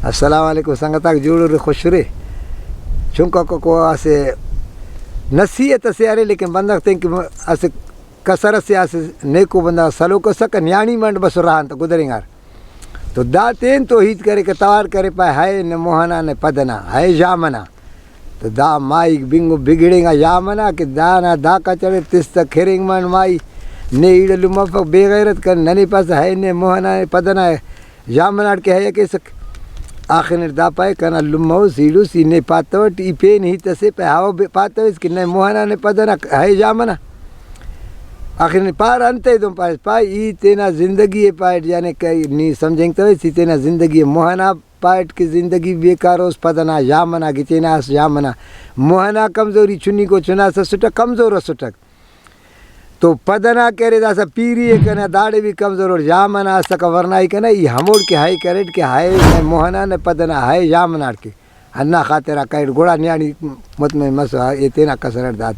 अस्सलाम वालेकुम संगताक जुड़ो रे खुश रे चुंका को ऐसे नसीहत से अरे लेकिन बंदा think ऐसे कसरत से ऐसे नेको बंदा सलो को सक न्याणी मंड बस रहा तो गुदरेंगार तो दातेन तो हित करे के तवार करे पाए है न मोहना न पदना है जामना तो दा माई बिंगो बिगड़ेगा जामना कि दाना दा का चढ़े तिस तक खेरेंग मन माई ने इडलु मफ बेगैरत कर ननी पास है ने मोहना पदना है जामना के है के सक आखिर दा पाए कना लुम्मो सीडू सीने पातवट ई पेन ही तसे पे हाव पातवस कि ने मोहना ने पदना है जामना आखिर पार अंते तुम पाए पाए ई तेना जिंदगी पाए जाने कई नी समझेंगे तो इसी तेना जिंदगी मोहना पाट की ज़िंदगी बेकार उस पदना यामना गितेना यामना मोहना कमज़ोरी चुनी को चुना सा सुटक कमज़ोर सुटक तो पदना करे दा सा पीरी कना दाढ़े भी कमज़ोर और यामना सक वरनाई कना ये हमोड़ के हाई कैरेट के हाई मोहना ने पदना हाई यामना के अन्ना खातेरा कैरेट घोड़ा न्याणी मत में मस ये तेना कसरत दात